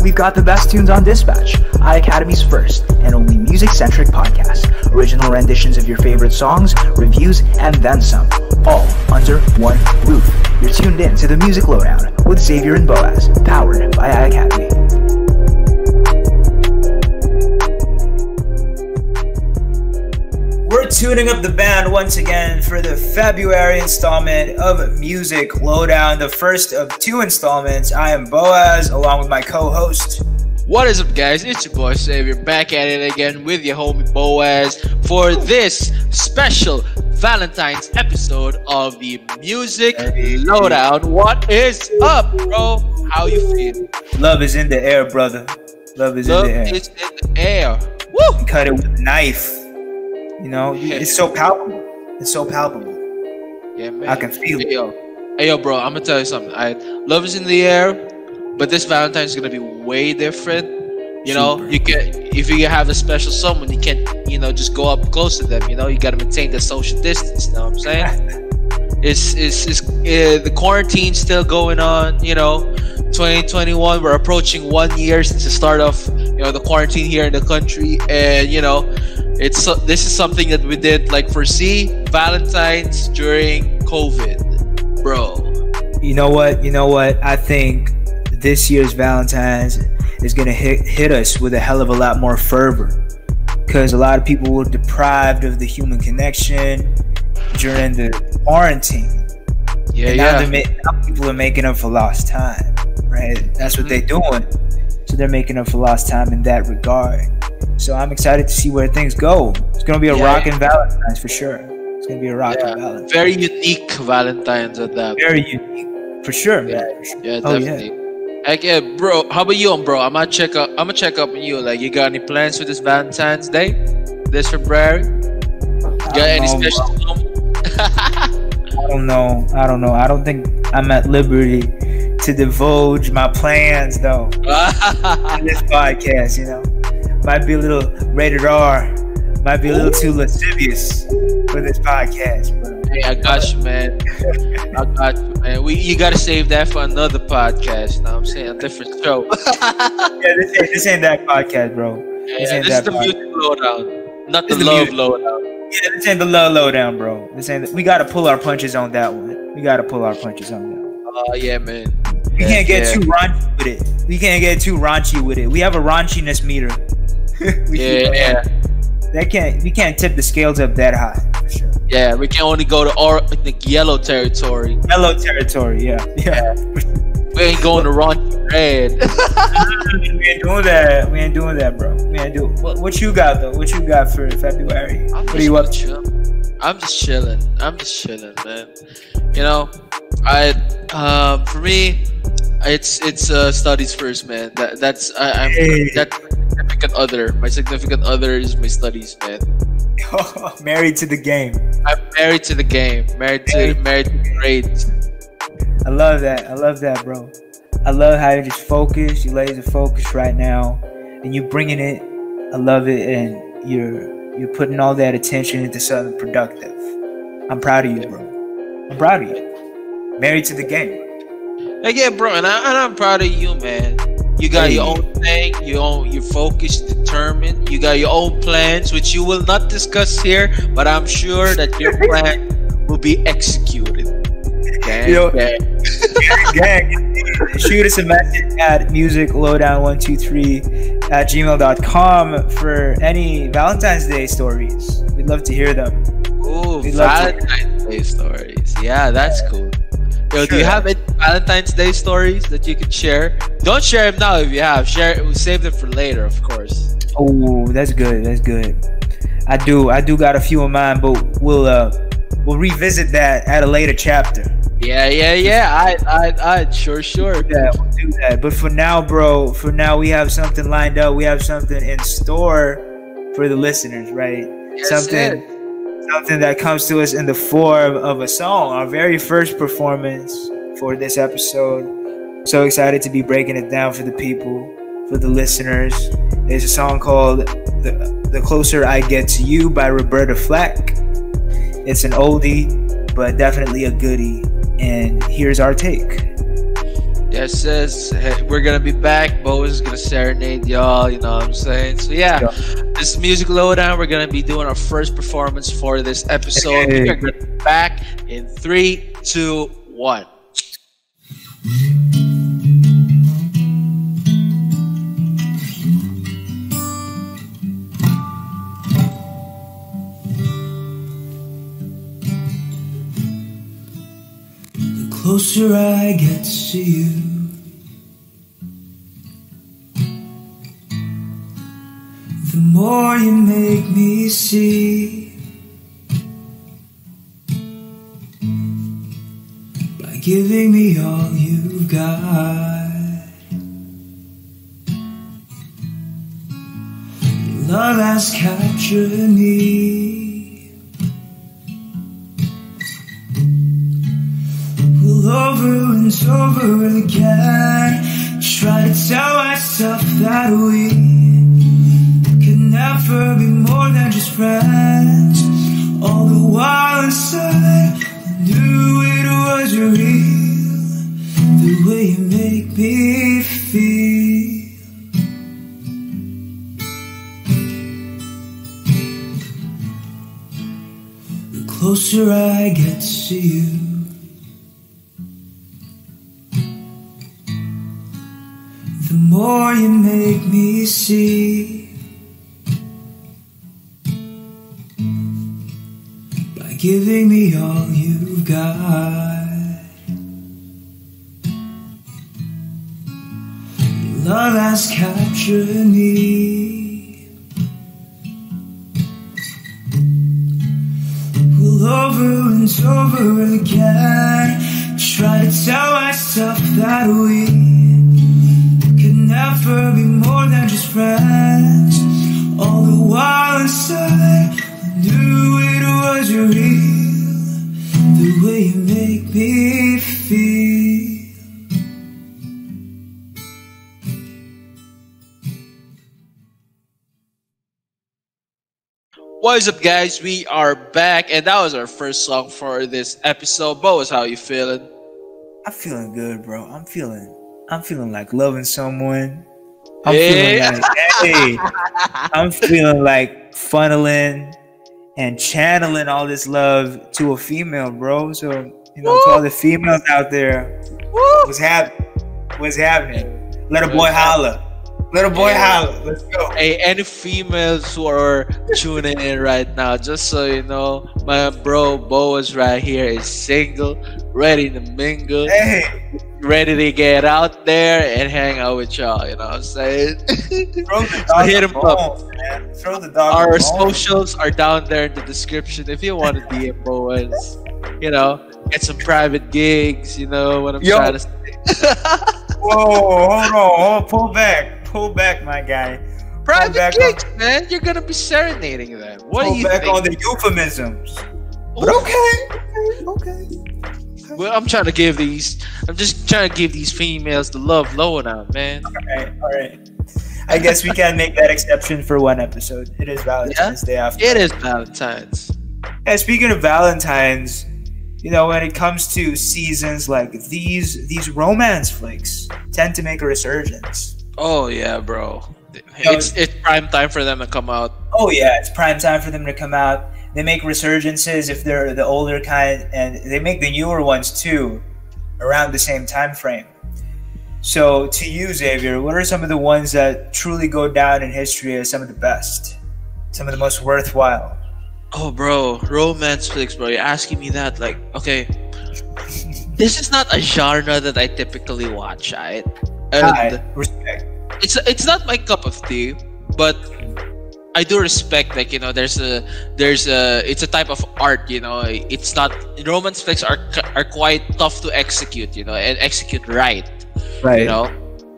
we've got the best tunes on Dispatch, iACADEMY's first and only music-centric podcast. Original renditions of your favorite songs, reviews, and then some, all under one roof. You're tuned in to the Music Lowdown with Xavier and Boaz, powered by iACADEMY. We're tuning up the band once again for the February installment of Music Lowdown, the first of two installments. I am Boaz, along with my co-host. What is up, guys? It's your boy Xavier, back at it again with your homie Boaz for this special Valentine's episode of the Music Lowdown. What is up, bro? How you feel? Love is in the air, brother. Love is in the air. Love is in the air. Woo! Cut it with a knife. You know, it's so palpable. It's so palpable. Yeah, man. I can feel it. Hey, yo, bro, I'm gonna tell you something. Love is in the air, but this Valentine's is gonna be way different. You know, you can, if you have a special someone, you can't, just go up close to them. You know, you gotta maintain the social distance. You know what I'm saying? it's the quarantine's still going on. 2021. We're approaching 1 year since the start of the quarantine here in the country, and this is something that we did foresee Valentine's during COVID, bro. You know what? I think this year's Valentine's is gonna hit us with a hell of a lot more fervor, because a lot of people were deprived of the human connection during the quarantine. Now people are making up for lost time, right? That's what they're doing. So they're making up for lost time in that regard. So I'm excited to see where things go. It's gonna be a rockin' Valentine's for sure. It's gonna be a rockin' Valentine's. Very unique Valentine's at that. Very unique, for sure, man. For sure. Yeah, definitely. Heck yeah, bro. How about you, bro? I'm gonna check up on you. You got any plans for this Valentine's Day, this February? Got any special? I don't know. I don't think I'm at liberty to divulge my plans, though. In this podcast, might be a little rated R, might be a little too lascivious for this podcast. But hey, I got you, man. You gotta save that for another podcast. You know what I'm saying? A different show. Yeah, this ain't that podcast, bro. This is the Music Lowdown, not the Love Lowdown. Yeah, this ain't the Love Lowdown, bro. We gotta pull our punches on that one. Oh yeah, man. We can't get too raunchy with it. We have a raunchiness meter. We can't tip the scales up that high. For sure. Yeah, we can only go to yellow territory. Yeah. We ain't going to raunchy red. We ain't doing that, bro. What you got though? What you got for February? What are you up to? I'm just chilling, man. For me, it's studies first, man. That's significant other. My significant other is my studies, man. Married to the game. I'm married to the game. Married to the grades. I love that, bro. I love how you're just focused. You're laser focused right now, and you're bringing it. I love it, and you're putting all that attention into something productive. I'm proud of you, bro. I'm proud of you. Married to the game. Yeah, bro, and I'm proud of you, man. You got your own thing. You're focused, determined. You got your own plans, which you will not discuss here, but I'm sure that your plan will be executed. Gang. Shoot us a message at musiclowdown123@gmail.com for any Valentine's Day stories. We'd love to hear them. Ooh, Valentine's Day stories. Yeah, that's cool. Yo, do you have any Valentine's Day stories that you can share? Don't share them now if you have. We'll save them for later, of course. Oh, that's good. I do got a few of mine, but we'll revisit that at a later chapter. Yeah. I sure. Yeah, we'll do that. But for now, bro, we have something lined up. We have something in store for the listeners, right? Yes, Something that comes to us in the form of a song, our very first performance for this episode. So excited to be breaking it down for the people, for the listeners. There's a song called The Closer I Get to You by Roberta Flack. It's an oldie, but definitely a goodie. And here's our take. Yes, yes. Hey, we're gonna be back. Bo is gonna serenade y'all. You know what I'm saying? So yeah, this is Music Lowdown. We're gonna be doing our first performance for this episode. Hey. We're gonna be back in 3, 2, 1. The closer I get to you, the more you make me see. By giving me all you've got, your love has captured me. We'll over and over again try to tell myself that we could never be more than just friends. All the while inside, I knew it was real, the way you make me feel. The closer I get to you, the more you make me see. By giving me all you've got, your love has captured me. We'll over and over again try to tell myself that we could never be more than just friends. All the while inside, I knew it was real, the way you make me feel. What is up, guys? We are back, and that was our first song for this episode. Bo, how you feeling? I'm feeling good, bro. I'm feeling like loving someone. I'm feeling like funneling and channeling all this love to a female, bro. So, you know, to all the females out there, what's happening? What's happening? Let a boy holla. Let a boy holla. Let's go. Hey, any females who are tuning in right now, just so you know, my bro Bo is right here, is single, ready to mingle. Hey. Ready to get out there and hang out with y'all, you know what I'm saying? Throw the So dog hit him bones, up. man. Throw the dog Our bones. socials are down there in the description if you want to DM Boas, you know, get some private gigs, you know what I'm trying to say. Whoa, hold on. Pull back, my guy. Private gigs, man. You're going to be serenading them. What do you back think? on the euphemisms. But okay. Well, I'm just trying to give these females the love Lowdown, man. All right. I guess we can make that exception for one episode. It is Valentine's Day after. It is Valentine's. And speaking of Valentine's, you know, when it comes to seasons like these romance flicks tend to make a resurgence. Oh yeah, bro. It's prime time for them to come out. Oh yeah, it's prime time for them to come out. They make resurgences if they're the older kind, and they make the newer ones too, around the same time frame. So to you, Xavier, what are some of the ones that truly go down in history as some of the best, some of the most worthwhile? Oh, bro, romance flicks, bro. You're asking me that, like, okay, this is not a genre that I typically watch, right? And respect. It's not my cup of tea, but I do respect, like, you know, it's a type of art, you know. It's not, romance flicks are quite tough to execute, you know, and execute right. You know,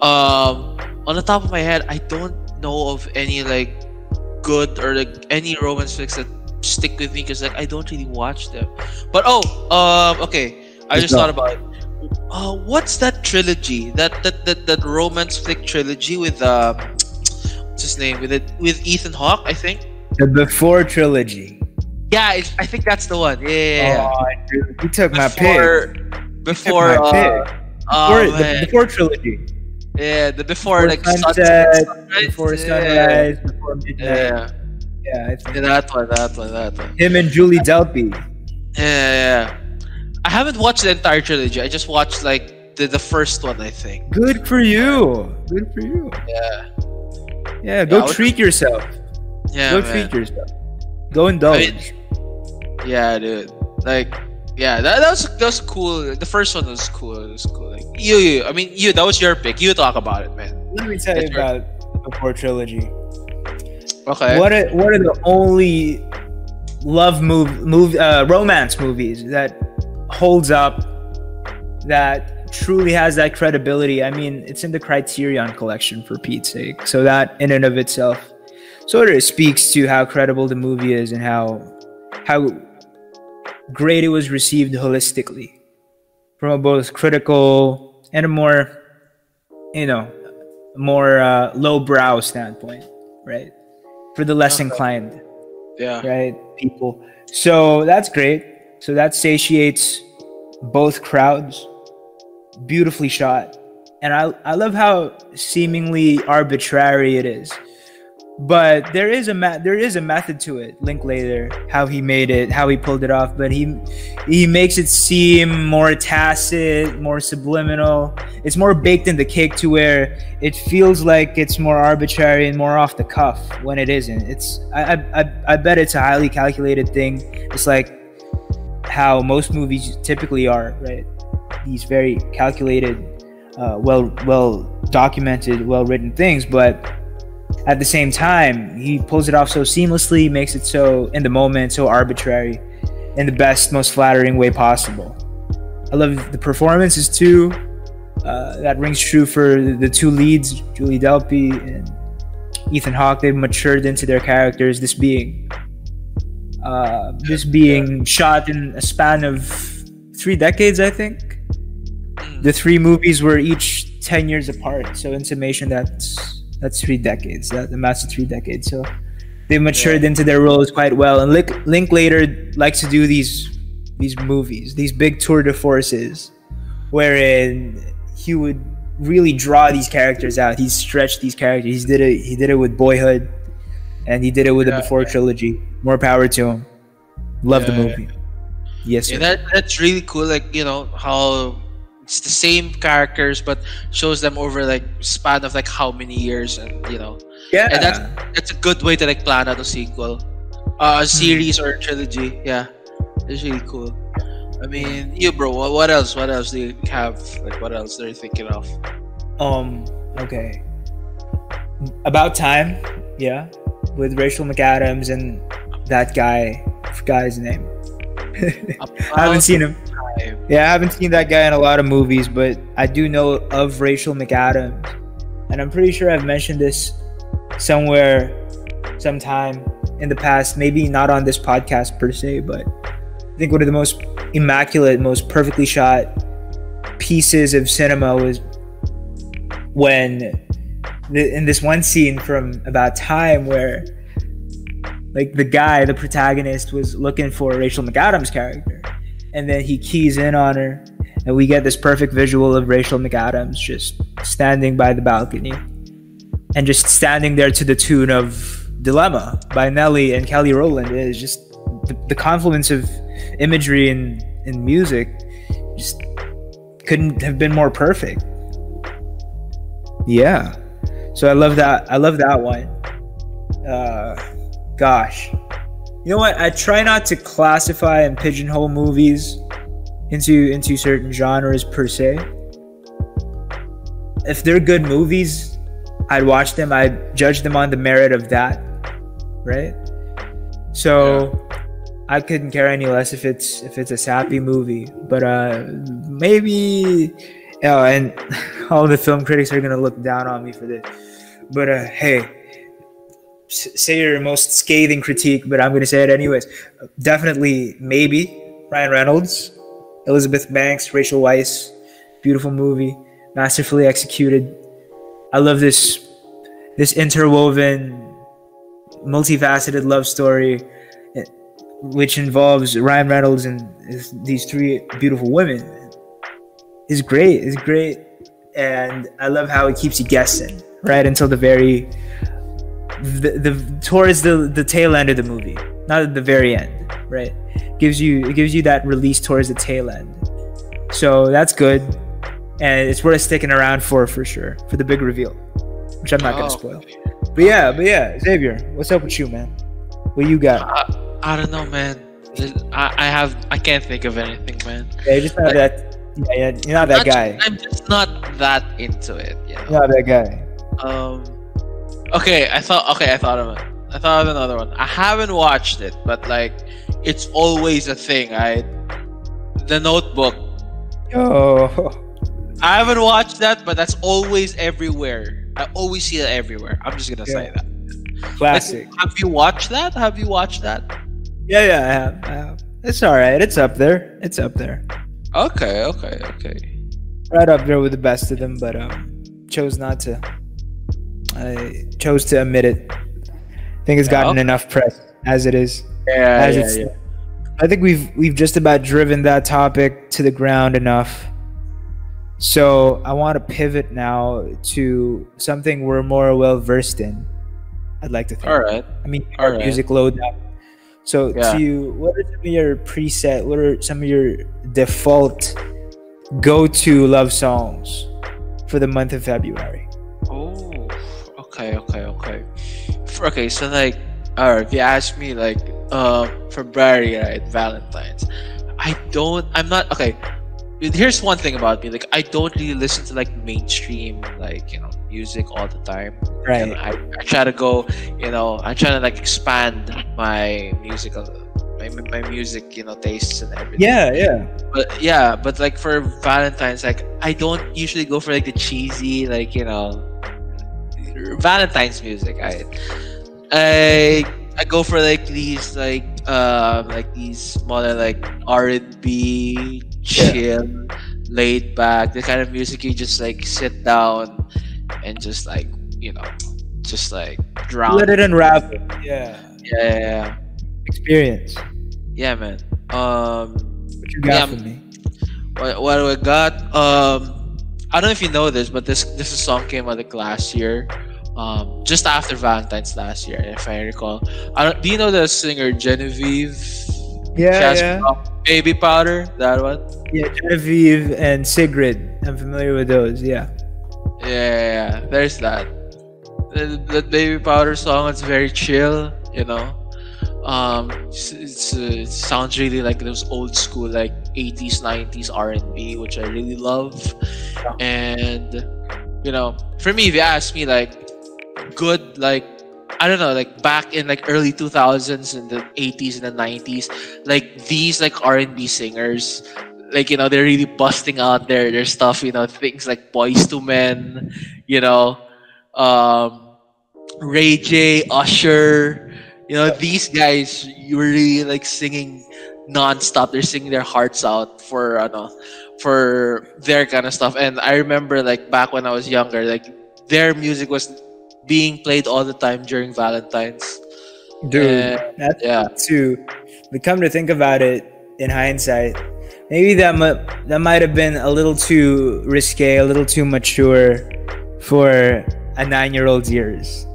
on the top of my head, I don't know of any like good or like any romance flicks that stick with me, because like I don't really watch them. But okay, I just thought about it. What's that trilogy? That romance flick trilogy with what's his name? With Ethan Hawke, I think. The Before trilogy. Yeah, I think that's the one. Yeah. Oh, dude, you took my pick. Oh man, Before trilogy. yeah, the before like Sunset, sunrise, before yeah, sunrise, before midnight. yeah, Yeah, I think yeah, that one. him and Julie Delpy. Yeah. I haven't watched the entire trilogy. I just watched like the first one, I think. Good for you. Good for you. Yeah. Yeah, go I was- treat yourself. Yeah, Go man. treat yourself. Go indulge. I mean, yeah, dude. Like, yeah, that was cool. The first one was cool. It was cool. Like I mean, that was your pick. You talk about it, man. Let me tell you It's your- about Before Trilogy. Okay. What are the only romance movies that holds up, that truly has that credibility? I mean, it's in the Criterion collection, for Pete's sake. So that in and of itself sort of speaks to how credible the movie is and how great it was received holistically from a both critical and a more lowbrow standpoint, right? For the less inclined, Yeah. right, people. So that's great. So that satiates both crowds. Beautifully shot. And I love how seemingly arbitrary it is. But there is a method to it. Linklater, how he made it, how he pulled it off, but he makes it seem more tacit, more subliminal. It's more baked in the cake to where it feels like it's more arbitrary and more off the cuff when it isn't. I bet it's a highly calculated thing. It's like how most movies typically are, right? These very calculated, well documented, well written things, but at the same time, he pulls it off so seamlessly, makes it so in the moment, so arbitrary, in the best, most flattering way possible. I love the performances too. That rings true for the two leads, Julie Delpy and Ethan Hawke. They've matured into their characters. This being shot in a span of 3 decades, I think. The 3 movies were each 10 years apart. So in summation, that's 3 decades. That amounts to 3 decades. So they matured into their roles quite well. And Linklater likes to do these movies, these big tour de forces, wherein he would really draw these characters out. He stretched these characters. He did it with Boyhood, and he did it with the Before trilogy. More power to him. Love the movie. Yes, sir. Yeah, that's really cool. Like, how it's the same characters but shows them over like span of like how many years, and Yeah. and that's a good way to like plan out a sequel, a series or a trilogy. Yeah, it's really cool. I mean, bro, what else do you have? Like, what else are you thinking of? Okay. About Time, yeah, with Rachel McAdams and that guy. I forgot his name. I haven't seen him. Yeah, I haven't seen that guy in a lot of movies, but I do know of Rachel McAdams, and I'm pretty sure I've mentioned this somewhere, sometime in the past. Maybe not on this podcast per se, but I think one of the most immaculate, most perfectly shot pieces of cinema was when in this one scene from About Time where like the protagonist was looking for Rachel McAdams' character, and then he keys in on her, and we get this perfect visual of Rachel McAdams just standing by the balcony and just standing there to the tune of Dilemma by Nelly and Kelly Rowland. It is just the confluence of imagery and music just couldn't have been more perfect. Yeah. So I love that one. Gosh. You know what? I try not to classify and pigeonhole movies into certain genres per se. If they're good movies, I'd watch them. I'd judge them on the merit of that, right? So I couldn't care any less if it's a sappy movie. But maybe, and all the film critics are gonna look down on me for this. But hey, say your most scathing critique, but I'm going to say it anyways. Definitely, maybe Ryan Reynolds, Elizabeth Banks, Rachel Weisz. Beautiful movie, masterfully executed. I love this interwoven, multifaceted love story, which involves Ryan Reynolds and these 3 beautiful women. is great. It's great, and I love how it keeps you guessing right until towards the tail end of the movie, not at the very end, right? It gives you that release towards the tail end, so that's good, and it's worth sticking around for sure for the big reveal, which I'm not gonna spoil. But yeah, Xavier, what's up with you, man? What you got? I don't know, man. I can't think of anything, man. Yeah, you're just not that. Yeah, you're not that guy. I'm just not that into it. You know? You're not that guy. Okay, I thought of another one. I haven't watched it, but like, it's always a thing. The Notebook. Oh. I haven't watched that, but that's always everywhere. I always see it everywhere. I'm just gonna say that. Classic. Like, have you watched that? Yeah, I have. It's all right. It's up there. Okay. Right up there with the best of them, but chose not to. I chose to admit it. I think it's gotten enough press as it is. Yeah. I think we've just about driven that topic to the ground enough. So I want to pivot now to something we're more well versed in. I'd like to think. All right. I mean, our music Lowdown. So to you, what are some of your preset? What are some of your default go-to love songs for the month of February? Oh, okay. Okay, so like, alright, if you ask me like, February, right, Valentine's, I'm not, okay, here's one thing about me, like, I don't really listen to like mainstream, like, you know, music all the time. Right. You know, I try to go, you know, I try to like expand my musical, my music, you know, tastes and everything. But like for Valentine's, like, I don't usually go for like the cheesy, like, you know, Valentine's music. I go for like these like these smaller like R&B, chill, laid back, the kind of music you just like sit down and just like, you know, just like drown. Let it unravel. Yeah. Experience. Yeah, man. What you got for me? What do I got? I don't know if you know this, but this song came out like last year. Just after Valentine's last year, if I recall. Do you know the singer Genevieve? Yeah. Baby Powder, that one. Yeah, Genevieve and Sigrid. I'm familiar with those. Yeah. There's that. That Baby Powder song. It's very chill, you know. It sounds really like those old school like 80s 90s R&B, which I really love. And you know, for me, if you ask me, like, good, like, I don't know, like back in like early 2000s and the 80s and the 90s, like these like R&B singers, like, you know, they're really busting out their stuff, you know, things like Boys to Men, you know, Ray J, Usher, you know, these guys, you were really like singing non-stop. They're singing their hearts out for their kind of stuff. And I remember like back when I was younger, like their music was being played all the time during Valentine's. Dude, that's too. But come to think about it, in hindsight, maybe that might have been a little too risque, a little too mature for a 9-year-old's ears.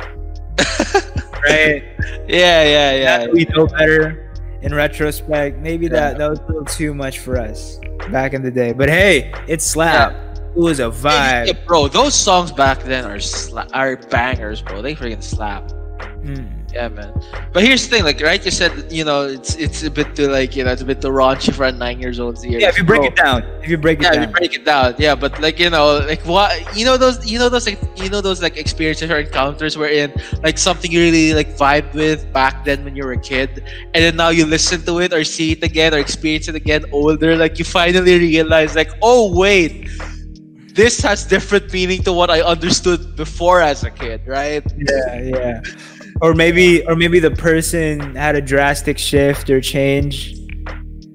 Right? Yeah. We know better in retrospect. Maybe that was a little too much for us back in the day. But hey, it slapped. It was a vibe. Yeah, bro, those songs back then are bangers, bro. They freaking slap. Yeah, man. But here's the thing, like, right? You said, you know, it's a bit too, like, you know, it's a bit too raunchy for a 9-year-old's ears. Yeah, if you break it down. If you break it down. Yeah, but like, you know, like what, you know those like experiences or encounters wherein like something you really like vibed with back then when you were a kid, and then now you listen to it or see it again or experience it again older, like you finally realize like, oh wait, this has different meaning to what I understood before as a kid, right? Yeah. Or maybe the person had a drastic shift or change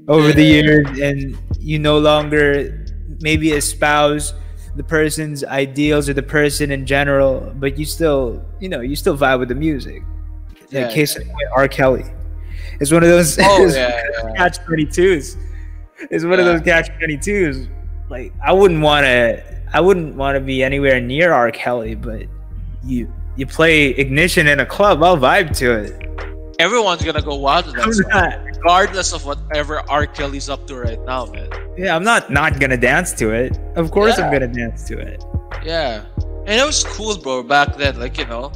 over the years, and you no longer maybe espouse the person's ideals or the person in general, but you still vibe with the music. In case of R. Kelly, it's one of those catch-22s. It's one of those catch-22s like I wouldn't want to be anywhere near R. Kelly, but you play Ignition in a club, I'll vibe to it. Everyone's gonna go wild with that song, regardless of whatever R. Kelly's up to right now, man. Yeah, I'm not gonna dance to it. Of course, I'm gonna dance to it. Yeah, and it was cool, bro. Back then, like, you know,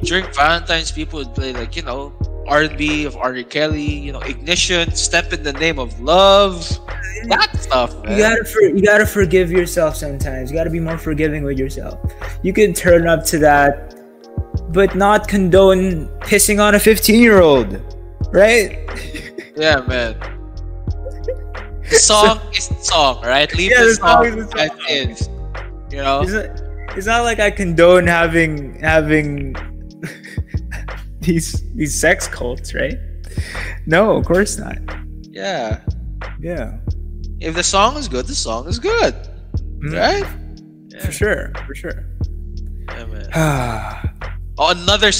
during Valentine's, people would play, like, you know, R&B of R. Kelly, you know, Ignition, Step in the Name of Love, that stuff, man. You gotta forgive yourself sometimes. You gotta be more forgiving with yourself. You can turn up to that, but not condone pissing on a 15-year-old, right? Yeah, man. The song is the song, right? Leave the song as it is. You know, it's not like I condone having these sex cults, right? No, of course not. Yeah. If the song is good, the song is good, right? Yeah. For sure. Yeah, man. Oh, another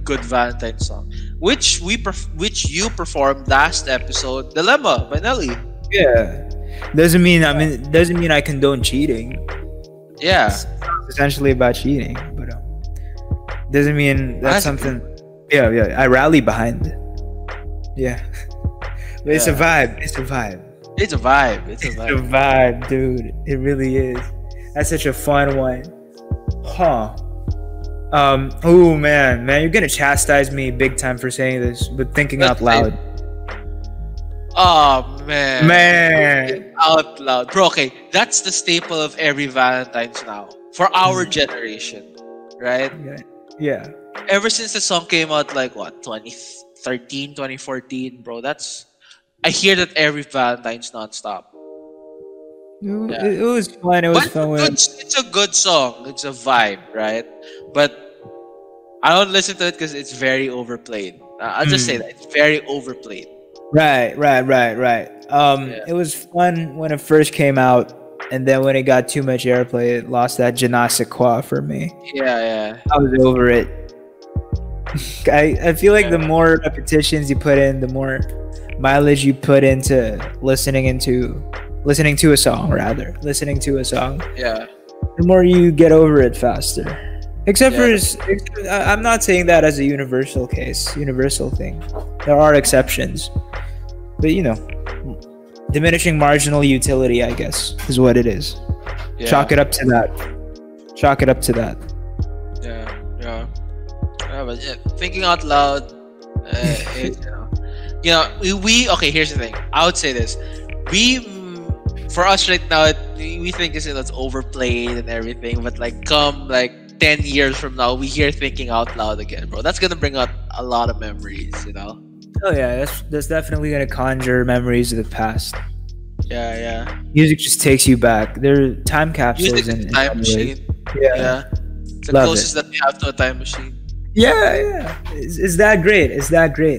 good Valentine song, which you performed last episode, "Dilemma" by Nelly. Yeah, doesn't mean I condone cheating. Yeah, it's essentially about cheating, but doesn't mean that's something. Yeah, I rally behind it. Yeah, but it's a vibe. It's a vibe, dude. It really is. That's such a fun one, huh? Oh man, you're gonna chastise me big time for saying this, but thinking out loud. Oh man, thinking out loud, bro. Okay, that's the staple of every Valentine's now for our generation, right? Yeah. Ever since the song came out, like what, 2013, 2014, bro. I hear that every Valentine's nonstop. It was fun. It's a good song. It's a vibe, right? But I don't listen to it because it's very overplayed. I'll just say that it's very overplayed. Right. It was fun when it first came out, and then when it got too much airplay, it lost that je ne sais quoi for me. Yeah. I was over it. I feel like the more repetitions you put in, the more mileage you put into listening to a song. Yeah. The more you get over it faster. Except for, I'm not saying that as a universal thing. There are exceptions. But, you know, diminishing marginal utility, I guess, is what it is. Yeah. Chalk it up to that. Yeah, but thinking out loud, okay, here's the thing. I would say this. For us right now, we think it's overplayed and everything, but like come like 10 years from now, we hear thinking out loud again, bro. That's gonna bring out a lot of memories, you know? Oh yeah, that's definitely gonna conjure memories of the past. Yeah. Music just takes you back. They're time capsules. Music is a time machine. Yeah. It's the closest that we have to a time machine. Yeah. It's that great.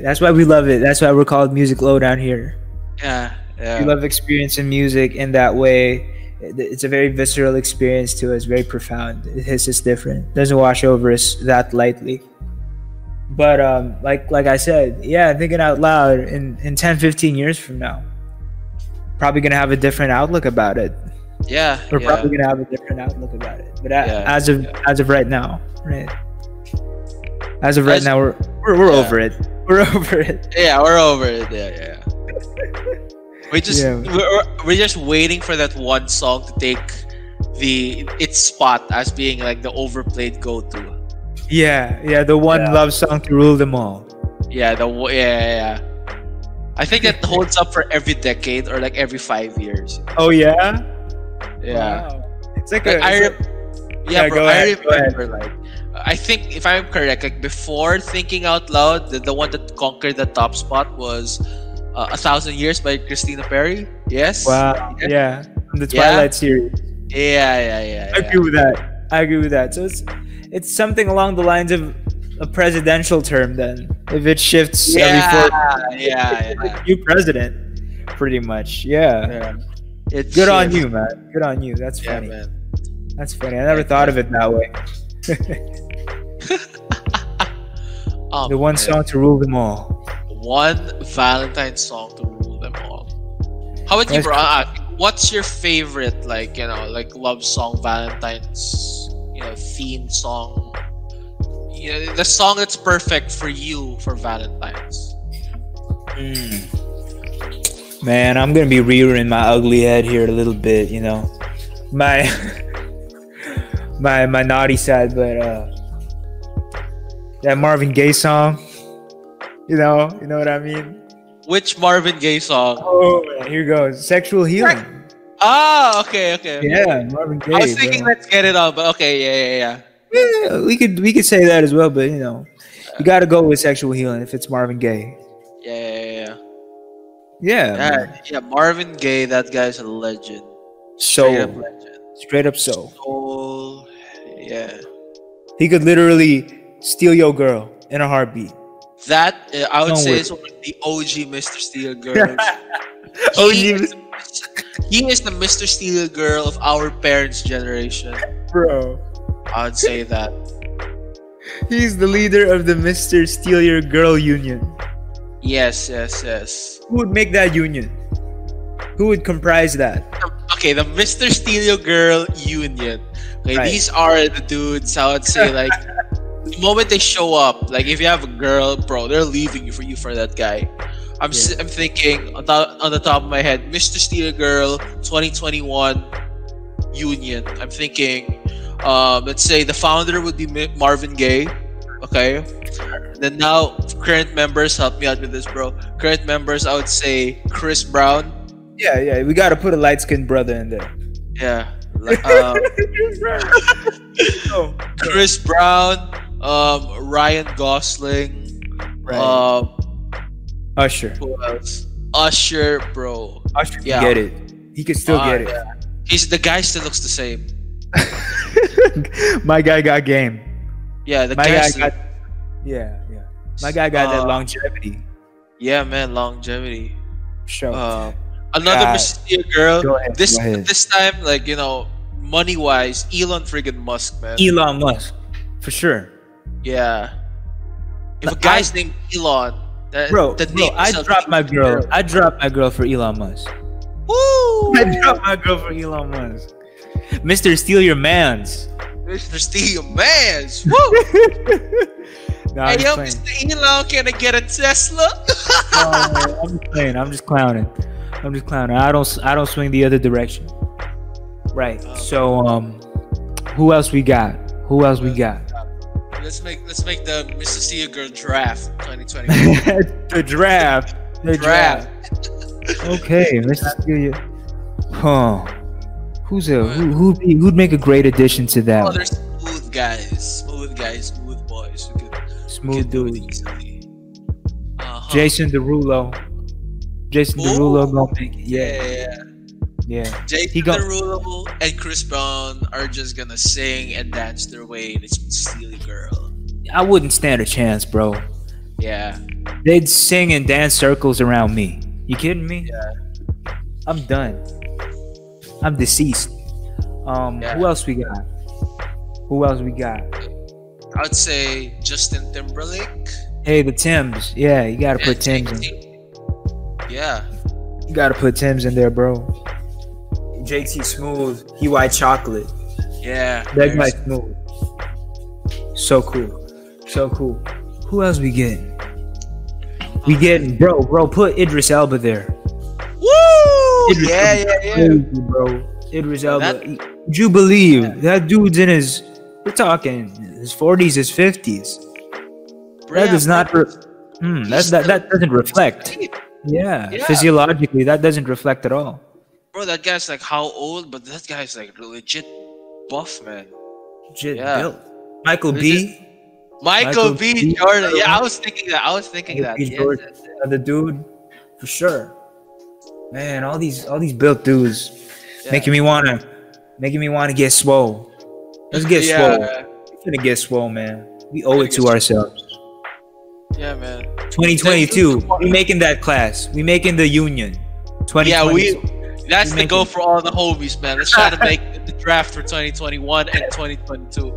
That's why we love it. That's why we're called Music Lowdown here. Yeah. We love experiencing music in that way. It's a very visceral experience to us, very profound. It hits us different. Doesn't wash over us that lightly. But like I said, thinking out loud in 10, 15 years from now, probably gonna have a different outlook about it. Yeah. We're probably gonna have a different outlook about it. But as of right now, right? As of right now, we're over it. We're over it. Yeah, we're over it. Yeah. We're just waiting for that one song to take its spot as being like the overplayed go-to. Yeah, the one love song to rule them all. Yeah. I think that holds up for every decade or like every 5 years. Oh yeah. Wow. It's like I remember. Go ahead. I think if I'm correct, like before Thinking Out Loud, the one that conquered the top spot was 1,000 Years by Christina Perri. Yes. Wow. Yeah. From the Twilight series. Yeah. I agree with that. So it's something along the lines of a presidential term then. If it shifts every 4 years. Yeah. New president, pretty much. Yeah. It's good on you, man. Good on you. That's funny. Man. That's funny. I never thought of it that way. The one song to rule them all. One Valentine song to rule them all. How about you, bro? what's your favorite, like, like love song, Valentine's, theme song? The song that's perfect for you for Valentine's. Man, I'm gonna be rearing my ugly head here a little bit, my my naughty side, but that Marvin Gaye song, you know what I mean? Which Marvin Gaye song? Oh man, here goes. Sexual Healing. Ah, okay. Yeah, Marvin Gaye. I was thinking Let's Get It On, but okay, yeah. Yeah, we could say that as well, but you gotta go with Sexual Healing if it's Marvin Gaye. Yeah, Marvin Gaye, that guy's a legend. Straight up soul. Soul, yeah. He could literally steal your girl in a heartbeat. That I would say is one of the OG Mr. Steal Girls. He is the Mr. Steal Girl of our parents' generation, bro. I would say that. He's the leader of the Mr. Steal Your Girl union. Yes. Who would make that union? Who would comprise that? Okay, the Mr. Steal Your Girl union. Okay, right. These are the dudes, I would say, like, the moment they show up, like, if you have a girl, bro, they're leaving you for that guy. I'm thinking, on the top of my head, Mr. Steal Your Girl 2021 union. I'm thinking, let's say the founder would be Marvin Gaye. Okay. Then now, current members, help me out with this, bro. Current members, I would say Chris Brown. Yeah. We gotta put a light-skinned brother in there. Yeah. Chris Brown, Ryan Gosling, right. Usher. Who else? Usher, bro. Usher can get it. He can still get it. Yeah. The guy still looks the same. My guy got game. Yeah, my guy got. Yeah. My guy got that longevity. Yeah, man, longevity. Sure. Another Mr. Steal Girl. Go ahead. This time, like, money wise, Elon friggin' Musk, man. Elon Musk, for sure. Yeah. If a guy's named Elon, I dropped my girl. I dropped my girl for Elon Musk. Woo! I dropped my girl for Elon Musk. Mr. Steal Your Mans. Mr. Steal Your Mans. Woo! Hey, yo, Mr. Elon, can I get a Tesla? I'm just clowning. I don't swing the other direction. Right. So who else we got? Let's make the Mr. Steal Your Girl draft 2020. The draft. Okay, Mr. Steal Your. Huh. Who'd make a great addition to that? Oh, there's smooth guys, smooth boys. Smooth dudes. Jason Derulo. Gonna make it. Yeah. Jason Derulo and Chris Brown are just gonna sing and dance their way to Steal Your Girl. I wouldn't stand a chance, bro. Yeah. They'd sing and dance circles around me. You kidding me? Yeah. I'm done. I'm deceased. Who else we got? I would say Justin Timberlake. Hey, the Timbs. Yeah, you gotta put Timbs in. Yeah. You gotta put Timbs in there, bro. JT Smooth. He white chocolate. Yeah. That guy's smooth. So cool. Who else we getting? Bro, put Idris Elba there. Woo! Yeah. Crazy, bro. Idris Elba. Would you believe that dude's in we're talking his 40s, his 50s. That does not that doesn't reflect. Yeah, physiologically that doesn't reflect at all. Bro, that guy's like how old? But that guy's like legit buff, man. Legit built. Michael B. Jordan. Yeah, I was thinking that. The dude, for sure. Man, all these built dudes making me wanna get swole. Let's get swole. We're gonna get swole, man. We owe it to ourselves. Yeah, man. 2022. We making that class. We making the union. 2022. That's the goal for all the homies, man. Let's try to make the draft for 2021 and 2022.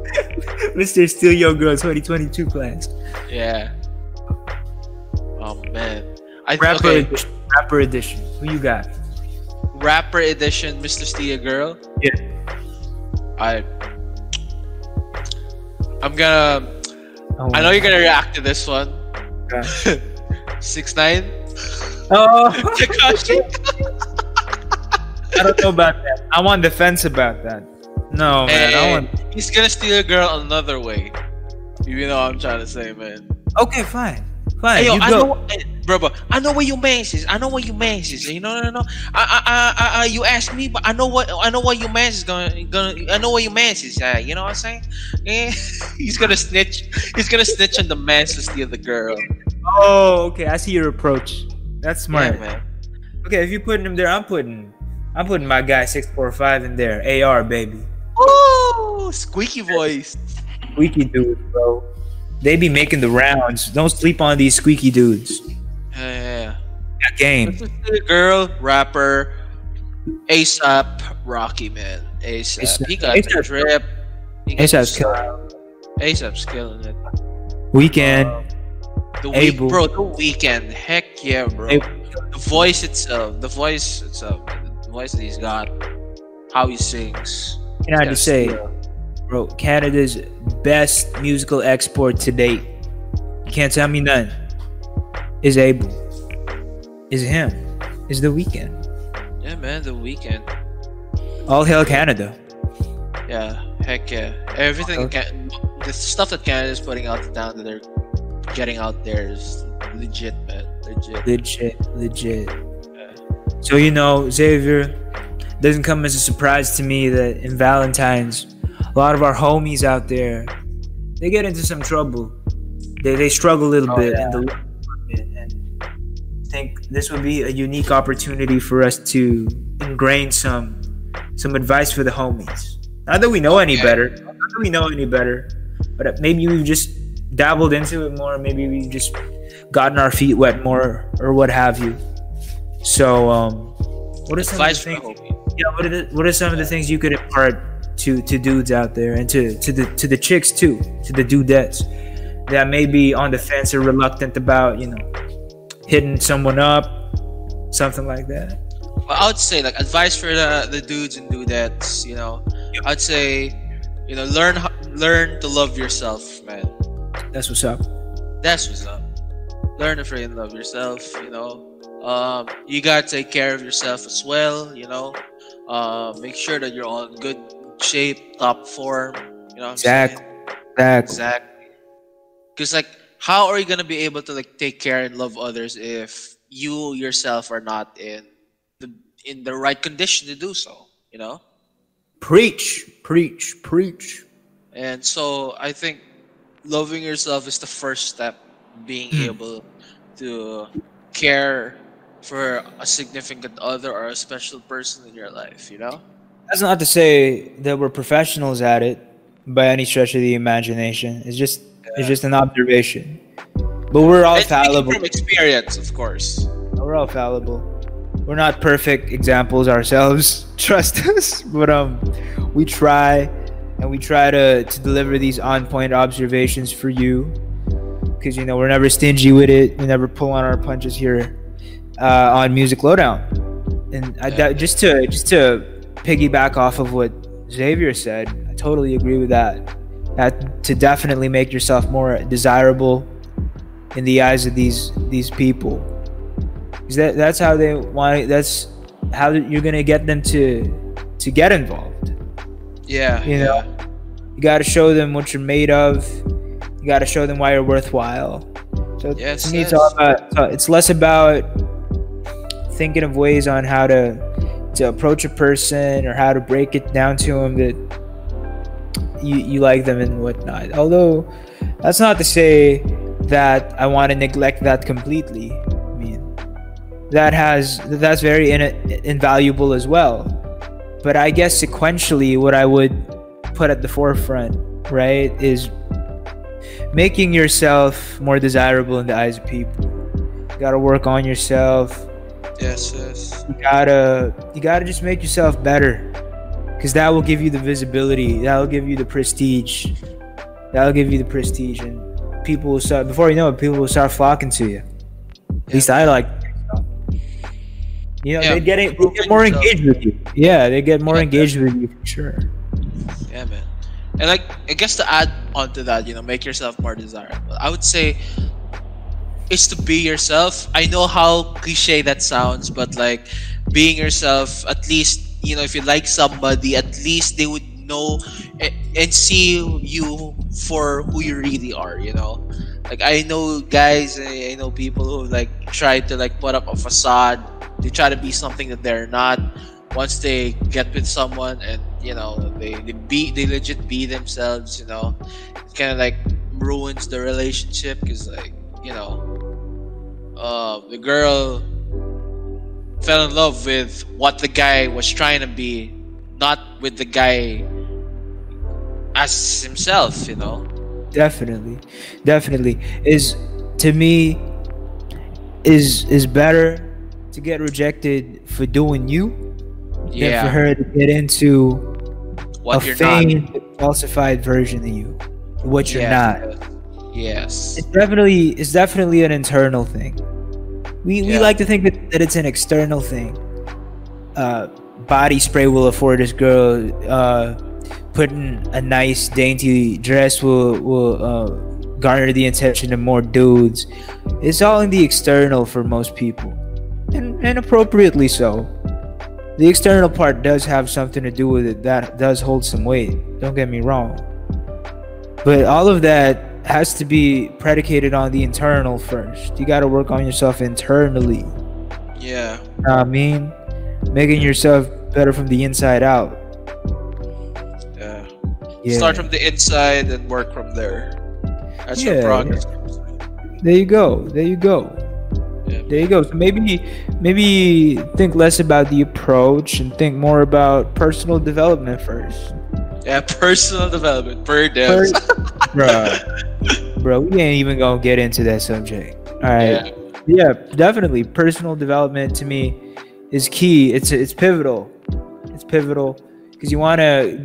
Mr. Steal Your Girl 2022 class. Yeah. Oh man. Rapper edition. Who you got? rapper edition, Mr. Steal Girl. Yeah. I'm gonna. I know you're gonna react to this one. Okay. 6ix9ine. Oh, Tekashi. I don't know about that. I'm on the fence about that. No, man. I want. He's gonna steal a girl another way. You know what I'm trying to say, man. Okay, fine. Fine. Hey, yo, you I go. know, bro. I know where your man's is. I know where your man's is. You know, no. You ask me, but I know what your man's is gonna. I know where your man's is. You know what I'm saying? Yeah. He's gonna snitch. He's gonna snitch on the man's to steal the girl. Oh, okay. I see your approach. That's smart. Yeah, man. Okay, if you're putting him there, I'm putting my guy 645 in there. AR, baby. Ooh, squeaky voice. Squeaky dudes, bro. They be making the rounds. Don't sleep on these squeaky dudes. Yeah. That game. The girl, rapper, ASAP, Rocky, man. ASAP. He got the drip. ASAP's killing. ASAP's killing it. Weekend. The Able. Weekend. Heck yeah, bro. The voice itself. The voice that he's got. How he sings. Can I just say, bro, Canada's best musical export to date. You can't tell me none. Is Able. Is him. Is The Weeknd. Yeah, man, The Weeknd. All hail Canada. Yeah, heck yeah. Everything, the stuff that Canada's putting out down that they're getting out there is legit, man. Legit. Yeah. So, Xavier, doesn't come as a surprise to me that in Valentine's, a lot of our homies out there, they get into some trouble. They struggle a little bit in the market, and I think this would be a unique opportunity for us to ingrain some advice for the homies. Not that we know any better, but maybe we've just dabbled into it more. Maybe we've just gotten our feet wet more, or what have you. So, what are some of the things? Yeah, what are some of the things you could impart to dudes out there, and to the chicks too, to the dudettes that may be on the fence or reluctant about hitting someone up, something like that? Well, I would say like advice for the dudes and dudettes. I'd say learn to love yourself, man. That's what's up. Learn to freaking love yourself. You gotta take care of yourself as well. Make sure that you're on good shape, top form. You know what I'm saying? Exactly. Because how are you gonna be able to take care and love others if you yourself are not in the right condition to do so? Preach. And so I think loving yourself is the first step. Being able to care for a significant other or a special person in your life. That's not to say that we're professionals at it by any stretch of the imagination. It's just an observation. But we're all fallible. From experience, of course. We're all fallible. We're not perfect examples ourselves. Trust us. But we try, and we try to deliver these on-point observations for you, because we're never stingy with it. We never pull on our punches here on Music Lowdown. And just to piggyback off of what Xavier said, I totally agree with that. To definitely make yourself more desirable in the eyes of these people, because that's how they want. That's how you're gonna get them to get involved. Yeah. You got to show them what you're made of. You got to show them why you're worthwhile. So to me, it's all about. It's less about thinking of ways on how to approach a person or how to break it down to them that you like them and whatnot. Although that's not to say that I want to neglect that completely. I mean, that's very invaluable as well. But I guess sequentially, what I would put at the forefront, right, is making yourself more desirable in the eyes of people. You gotta work on yourself. Yes. You gotta just make yourself better, because that will give you the visibility. That will give you the prestige. And people will start. Before you know it, people will start flocking to you. At least I like. You know, Yeah, they prove get it more yourself. engaged with you. Yeah, they get more Yeah, engaged with you for sure. yeah, man. And like, I guess to add on to that, make yourself more desirable. I would say is to be yourself. I know how cliche that sounds, but like being yourself, at least, if you like somebody, at least they would know and see you for who you really are, Like I know guys, I know people who like try to like put up a facade. They try to be something that they're not. Once they get with someone and they legit be themselves, it kind of like ruins the relationship because like the girl fell in love with what the guy was trying to be, not with the guy as himself. Definitely is, to me, is better to get rejected for doing you than for her to get into What a you're feigned, falsified version of you, what you're not. Yes. It's definitely an internal thing. We like to think that it's an external thing. Body spray will afford this girl. Putting a nice dainty dress will garner the attention of more dudes. It's all in the external for most people, and appropriately so. The external part does have something to do with it. That does hold some weight. Don't get me wrong. But all of that has to be predicated on the internal first. You got to work on yourself internally. Yeah. I mean, making yourself better from the inside out. Yeah. Start from the inside and work from there. That's where progress comes. There you go. Yeah. There you go. So maybe think less about the approach and think more about personal development first. Yeah, personal development. Per devs. Bro, we ain't even gonna get into that subject. All right. Yeah, definitely. Personal development to me is key. It's pivotal. It's pivotal because you wanna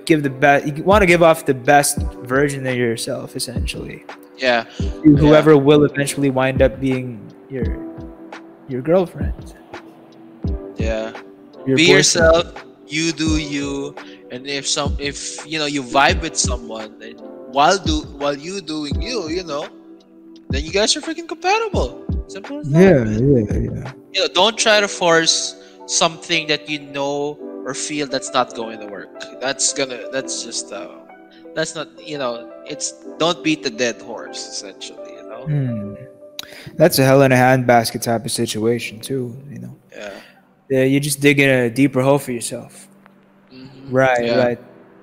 give the best. You want to give off the best version of yourself, essentially. Yeah. Whoever will eventually wind up being your girlfriend. Yeah. Be yourself. You do you. And if you vibe with someone, and while you doing you, then you guys are freaking compatible. Simple as that. Yeah. Don't try to force something that or feel that's not going to work. That's not, it's, don't beat the dead horse, essentially, That's a hell in a handbasket type of situation too, Yeah, you're just digging a deeper hole for yourself. Mm-hmm. Right.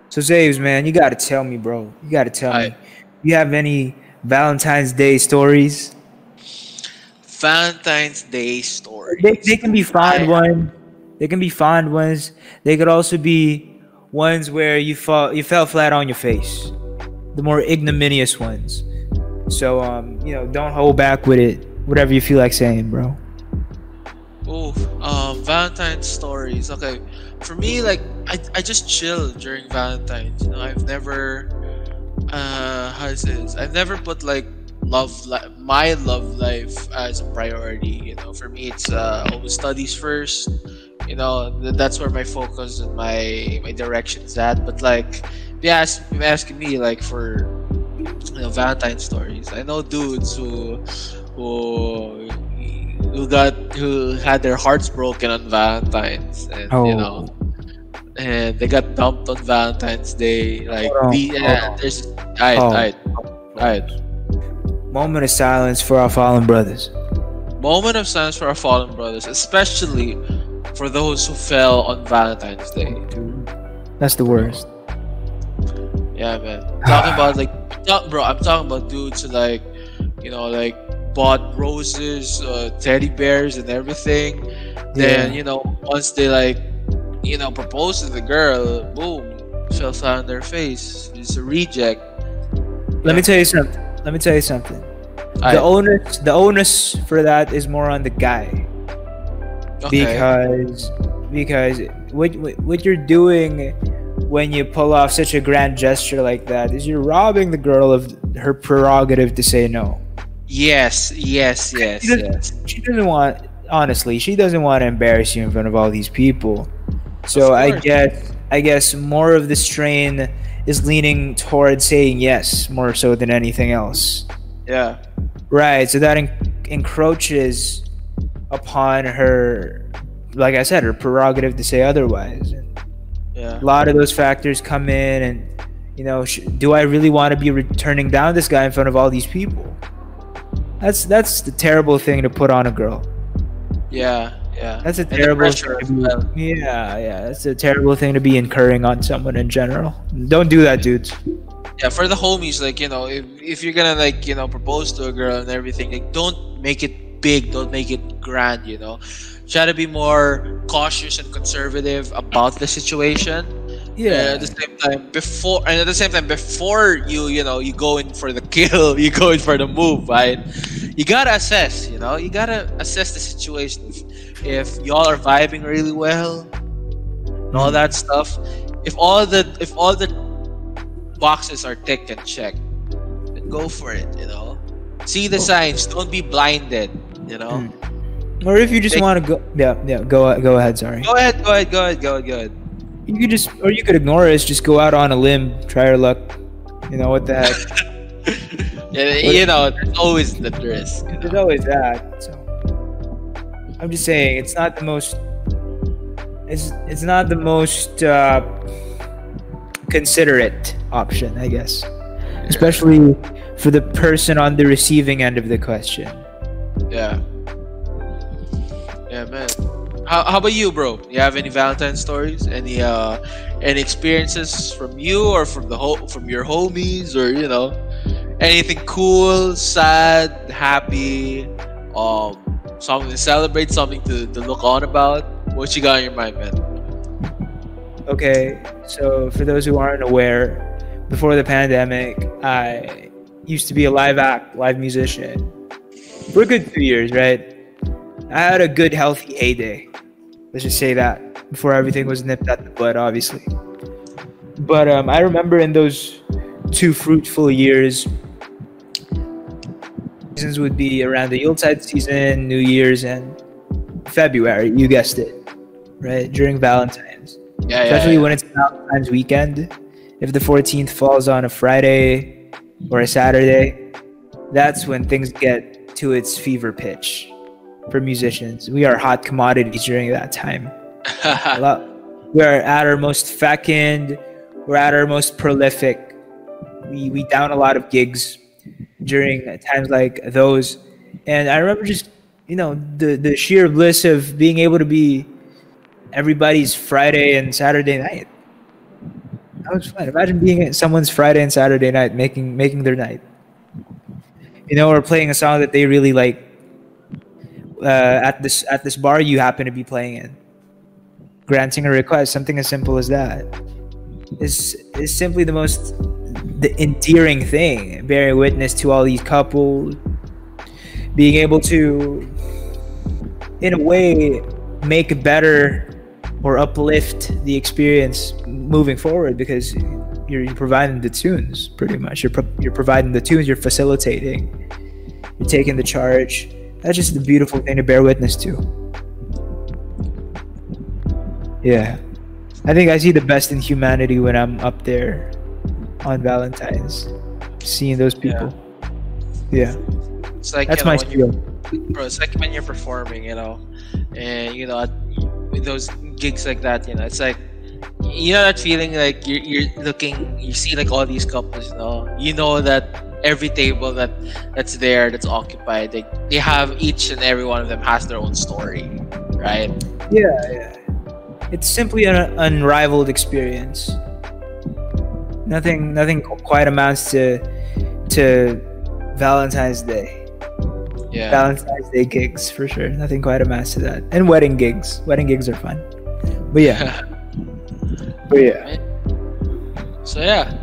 So Zaves, man, you gotta tell me, bro. You gotta tell me. You have any Valentine's Day stories? Valentine's Day stories. They can be fond ones. They can be fond ones. They could also be ones where you fell flat on your face. The more ignominious ones. So don't hold back with it. Whatever you feel like saying, bro. Oh, Valentine's stories. Okay, for me, like I just chill during Valentine's. I've never, I've never put like my love life as a priority. For me, it's always studies first. That's where my focus and my direction's at. But like, if you're asking me like for Valentine's stories, I know dudes who had their hearts broken on Valentine's, and and they got dumped on Valentine's Day. Like there's moment of silence for our fallen brothers. Moment of silence for our fallen brothers, especially for those who fell on Valentine's Day. That's the worst. Yeah, man. I'm talking about dudes who like bought roses, teddy bears, and everything. Then once they propose to the girl, boom, fell flat on their face. It's a reject. Let me tell you something. The onus for that is more on the guy. Okay. Because what you're doing when you pull off such a grand gesture like that is you're robbing the girl of her prerogative to say no. Yes. She doesn't want honestly, she doesn't want to embarrass you in front of all these people. So I guess more of the strain is leaning towards saying yes more so than anything else. Yeah. Right. So that encroaches upon her, like I said, her prerogative to say otherwise. And Yeah. a lot of those factors come in, and do I really want to be turning down this guy in front of all these people? That's the terrible thing to put on a girl. Yeah. Yeah. That's a terrible thing to be, that's a terrible thing to be incurring on someone in general. Don't do that, dudes. Yeah, for the homies, like, if you're gonna, like, propose to a girl and everything, like, don't make it big, don't make it grand, try to be more cautious and conservative about the situation. Yeah. At the same time, before you go in for the kill, you go in for the move, right? You gotta assess, you gotta assess the situation. If y'all are vibing really well and all that stuff, if all the boxes are ticked and checked, then go for it. See the signs. Don't be blinded. Or if you just want to go, go ahead. Sorry. Go ahead. You could ignore it. Just go out on a limb, try your luck. What the heck? There's always the risk. There's always that. So I'm just saying, it's not the most. It's not the most considerate option, I guess, especially for the person on the receiving end of the question. Yeah, man. How about you, bro? You have any Valentine stories? Any experiences from you or from your homies, or anything cool, sad, happy, something to celebrate, something to look on about? What you got in your mind, man? Okay, so for those who aren't aware, before the pandemic, I used to be a live musician for a good 2 years, right? I had a good, healthy heyday. Let's just say that, before everything was nipped at the bud, obviously. But I remember in those 2 fruitful years, seasons would be around the Yuletide season, New Year's, and February. You guessed it, right? During Valentine's. Especially when it's Valentine's weekend. If the 14th falls on a Friday or a Saturday, that's when things get to its fever pitch for musicians. We are hot commodities during that time. We're at our most fecund. We're at our most prolific. We down a lot of gigs during times like those. And I remember just, the sheer bliss of being able to be everybody's Friday and Saturday night. That was fun. Imagine being at someone's Friday and Saturday night, making their night. Or playing a song that they really like at this bar you happen to be playing in. Granting a request, something as simple as that, is simply the endearing thing. Bearing witness to all these couples, being able to, in a way, make better or uplift the experience moving forward, because you're providing the tunes, pretty much. You're providing the tunes, you're facilitating, you're taking the charge. That's just the beautiful thing to bear witness to. Yeah. I think I see the best in humanity when I'm up there on Valentine's, seeing those people. Yeah. It's like, that's my skill. Bro, it's like when you're performing, and with those gigs like that, it's like, that feeling, like you see like all these couples, that every table that's occupied, they have, each and every one of them has their own story, right? Yeah. It's simply an unrivaled experience. Nothing quite amounts to Valentine's Day. Yeah. Valentine's Day gigs, for sure. Nothing quite amounts to that. And wedding gigs. Wedding gigs are fun. But yeah. So yeah.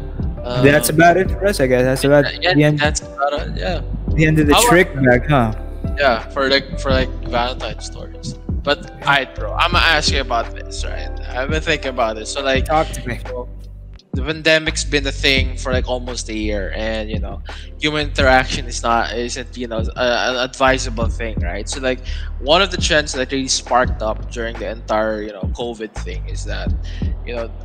That's about it for us, I guess. That's about the end. That's about it. Yeah. The end of the trick bag, huh? Yeah, for Valentine stories. But alright, bro, I'm gonna ask you about this, right? I've been thinking about this. So, like, talk to me. the pandemic's been a thing for like almost a year, and human interaction isn't an advisable thing, right? So like one of the trends that really sparked up during the entire COVID thing is that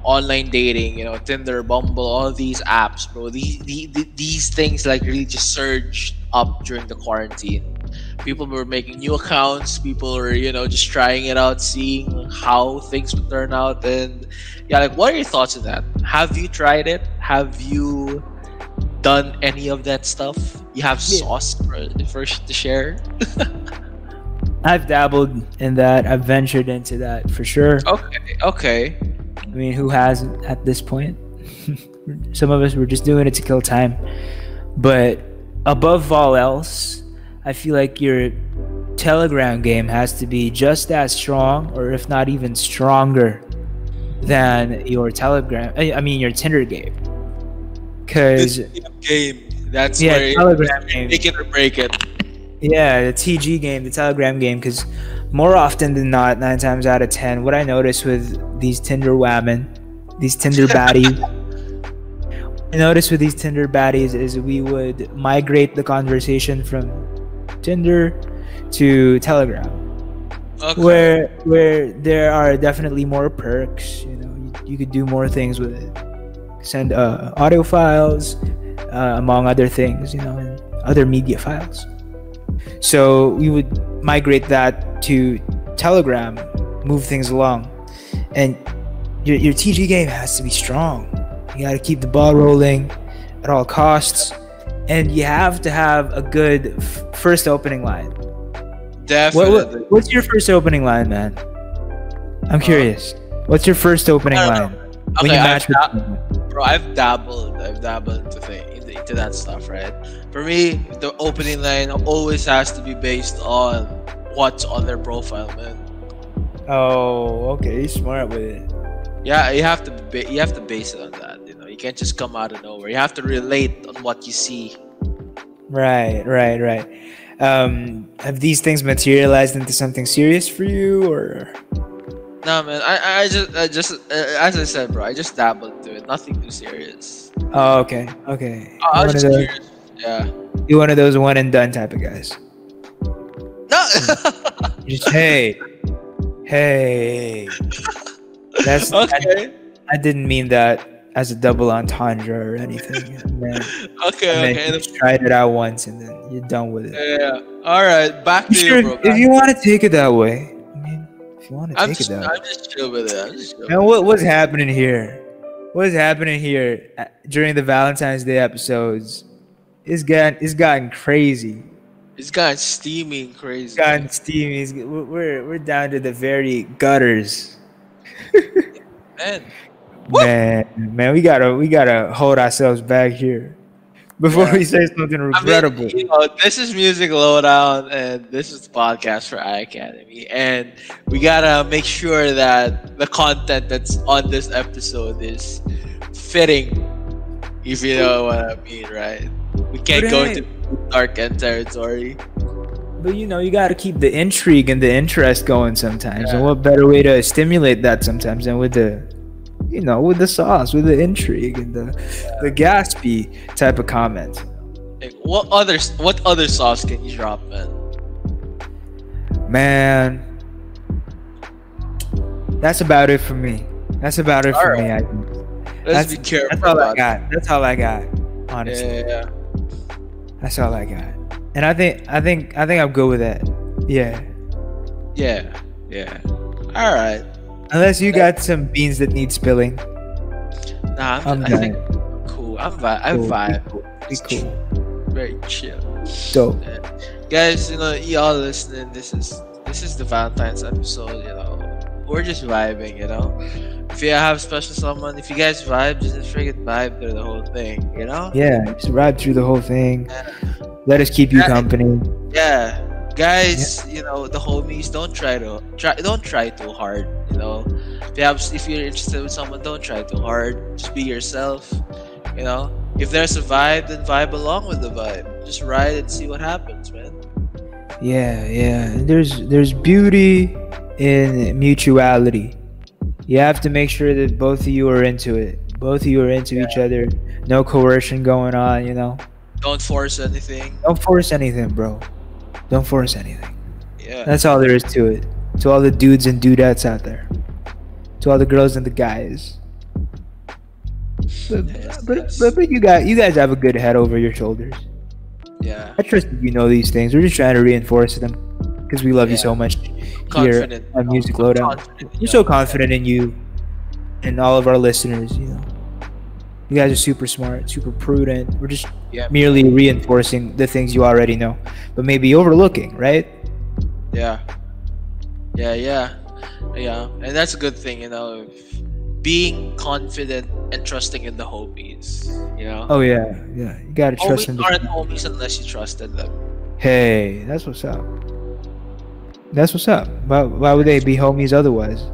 online dating, Tinder, Bumble, all these apps, bro. These things like really just surged up during the quarantine. People were making new accounts. People were, just trying it out, seeing how things would turn out. And yeah, like, what are your thoughts on that? Have you tried it? Have you done any of that stuff? You have sauce for to share? I've dabbled in that. I've ventured into that for sure. Okay. I mean, who hasn't at this point? Some of us were just doing it to kill time. But above all else, I feel like your Telegram game has to be just as strong, or if not even stronger, than your your Tinder game. Because game, that's where Telegram game, make it or break it. Yeah, the TG game, the Telegram game. Because more often than not, 9 times out of 10, what I notice with these Tinder women, these Tinder baddies. I noticed with these Tinder baddies is we would migrate the conversation from Tinder to Telegram, where there are definitely more perks. You could do more things with it. Send audio files, among other things, and other media files. So we would migrate that to Telegram, move things along, and your TG game has to be strong. You got to keep the ball rolling at all costs. And you have to have a good first opening line. Definitely. What's your first opening line, man? I'm curious. What's your first opening line? When you match with bro, I've dabbled into that stuff, right? For me, the opening line always has to be based on what's on their profile, man. Oh, okay. You're smart with it. Yeah, you have to base it on that. You can't just come out of nowhere. You have to relate on what you see. Right. Have these things materialized into something serious for you, or? No, man. I just as I said, bro. I just dabbled into it. Nothing too serious. Oh, okay. I was just curious. Yeah. You're one of those one and done type of guys. No. Just hey. That's okay. I didn't mean that as a double entendre or anything. Okay. You tried it out once and then you're done with it. Yeah. All right. Back to you, bro. If you want to take it that way, if you want to take it that way. I'm just chill with it. Man, what's happening here? What's happening here during the Valentine's Day episodes? It's gotten crazy. It's gotten steaming crazy. It's gotten steamy. We're down to the very gutters. Man, we gotta hold ourselves back here before we say something regrettable. This is Music Lowdown, and this is the podcast for iACADEMY, and we gotta make sure that the content that's on this episode is fitting, if you know what I mean, right? We can't go into dark end territory. But you gotta keep the intrigue and the interest going sometimes, and what better way to stimulate that sometimes than with the with the sauce, with the intrigue and the Gatsby type of comment. What other sauce can you drop, man? That's about it for me. Let's be careful. That's all I got. Honestly. Yeah. That's all I got. And I think I'm good with that. Yeah. All right. Unless you got some beans that need spilling. Nah, I think cool. I'm vibe. Be cool. Very chill. Dope. Guys, y'all listening. This is the Valentine's episode. We're just vibing. If you have special someone, if you guys vibe, just freaking vibe through the whole thing. Yeah, just vibe through the whole thing. Let us keep you company. Yeah. Guys, the homies, don't try too hard. If you're interested with someone, don't try too hard. Just be yourself. If there's a vibe, then vibe along with the vibe. Just ride and see what happens, man. Yeah. There's beauty in mutuality. You have to make sure that both of you are into it. Both of you are into each other. No coercion going on, you know. Don't force anything. Don't force anything, bro. Don't force anything. Yeah. That's all there is to it. To all the dudes and dudettes out there. To all the girls and the guys. But you guys have a good head over your shoulders. Yeah. I trust that you know these things. We're just trying to reinforce them because we love you so much here on Music Lowdown. We're so confident in you and all of our listeners. You know, you guys are super smart, super prudent. We're just merely reinforcing the things you already know, but maybe overlooking, right? Yeah. And that's a good thing, you know. Being confident and trusting in the homies, you know. Oh yeah. You gotta trust them. Homies aren't homies unless you trusted them. Hey, that's what's up. Why would they be homies otherwise?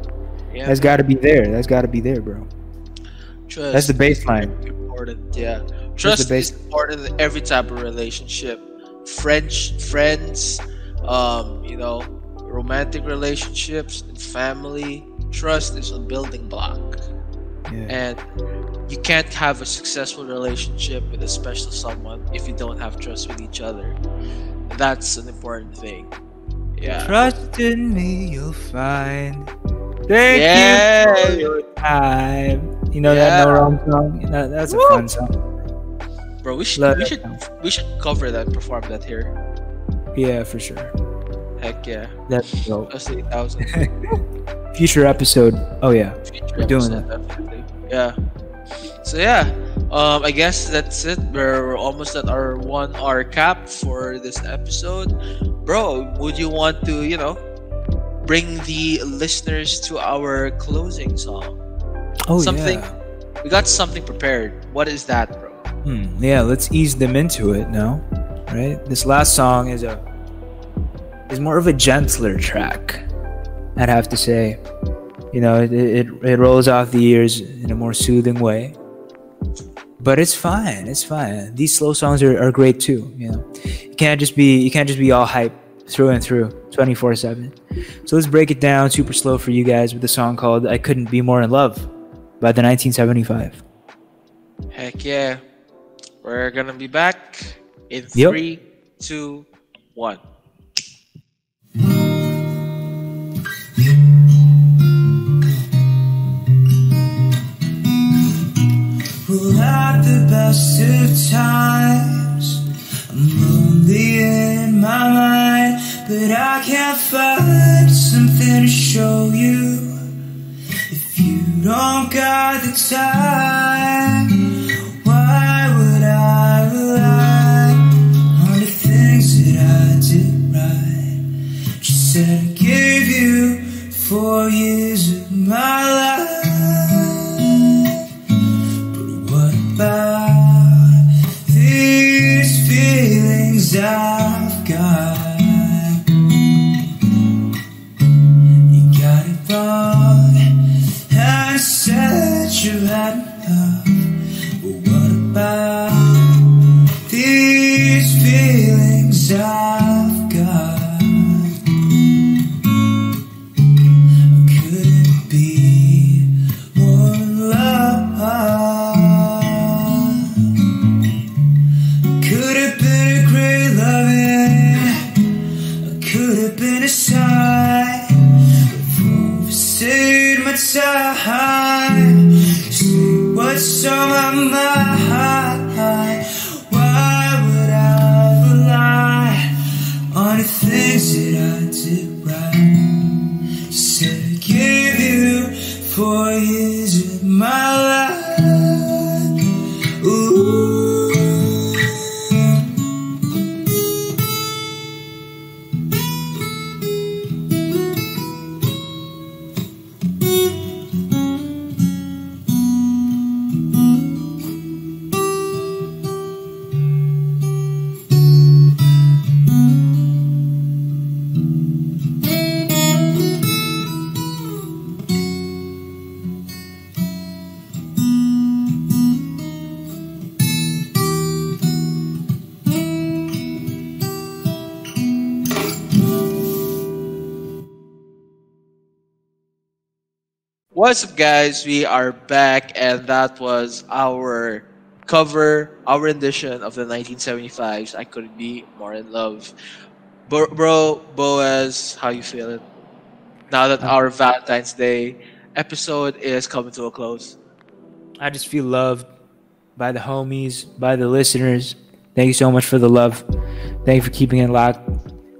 Yeah, that's got to be there. That's got to be there, bro. Trust. That's the baseline. Important, yeah. Trust is important in every type of relationship. Friends, you know, romantic relationships, and family. Trust is a building block. Yeah. And you can't have a successful relationship with a special someone if you don't have trust with each other. And that's an important thing. Yeah. Trust in me, you'll find. Thank you for your time. You know that No Wrong song? You know, that's a fun song. Bro, we should cover that, perform that here. Yeah, for sure. Heck yeah. That's dope. That's 8,000. Future episode. Oh yeah. We're doing that. Definitely. Yeah. So yeah. I guess that's it. We're almost at our 1 hour cap for this episode. Bro, would you want to, you know, bring the listeners to our closing song? We got something prepared. What is that, bro? Yeah, let's ease them into it now. Right? This last song is more of a gentler track, I'd have to say. You know, it rolls off the ears in a more soothing way. But it's fine. It's fine. These slow songs are great too. You know, you can't just be all hype through and through 24/7. So let's break it down super slow for you guys with a song called "I Couldn't Be More in Love" by the 1975. Heck yeah! We're gonna be back in 3, 2, 1. Well, at the best of times, I'm lonely in my mind, but I can't find something to show you. If you don't got the time, why would I rely on the things that I did right? Just said I gave you 4 years of my life. About these feelings I've got, you got it wrong and said you had enough. But what about these feelings I've got? I couldn't be more in love. Time, say what's on my mind. Why would I rely on the things that I did right? You said I gave you 4 years of my life. Ooh. What's up, guys? We are back, and that was our cover, our rendition of the 1975's "I Couldn't Be More in Love." Bro, Boaz, how you feeling now that Um, our Valentine's Day episode is coming to a close? I just feel loved by the homies, by the listeners. Thank you so much for the love. Thank you for keeping it locked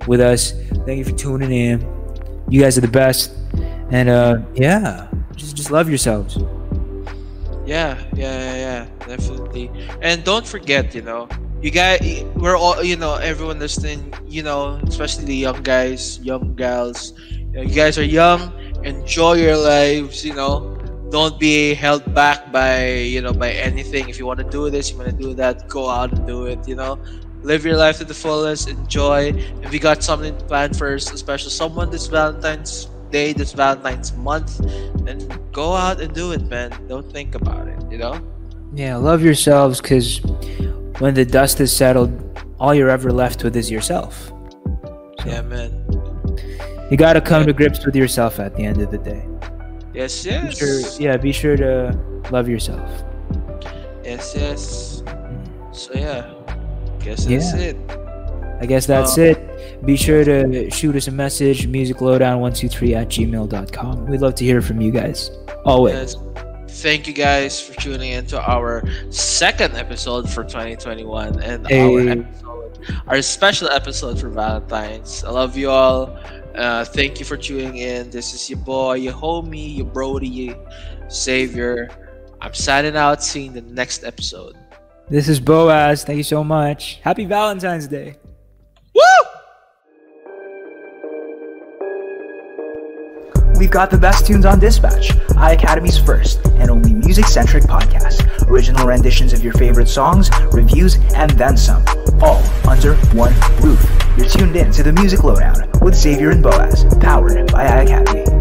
with us. Thank you for tuning in. You guys are the best. And yeah, just love yourselves. Yeah, definitely. And don't forget, you guys, we're all, everyone listening, especially the young guys, young gals, you guys are young. Enjoy your lives. Don't be held back by anything. If you want to do this, you want to do that, go out and do it. Live your life to the fullest. Enjoy. If you got something planned for a special someone this Valentine's Day, this Valentine's month, then go out and do it, man. Don't think about it. Yeah, love yourselves, because when the dust is settled, all you're ever left with is yourself. So, yeah, man. You gotta come to grips with yourself at the end of the day. Yes. Be sure to love yourself. Yes. So yeah, guess that's it. I guess that's it. Be sure to shoot us a message, musiclowdown123@gmail.com. We'd love to hear from you guys. Always. Yes. Thank you guys for tuning in to our second episode for 2021 and our special episode for Valentine's. I love you all. Thank you for tuning in. This is your boy, your homie, your brody, your savior. I'm signing out. Seeing the next episode. This is Boaz. Thank you so much. Happy Valentine's Day. Woo! We've got the best tunes on Dispatch, iACADEMY's first and only music-centric podcast. Original renditions of your favorite songs, reviews, and then some. All under one roof. You're tuned in to the Music Lowdown with Xavier and Boaz, powered by iACADEMY.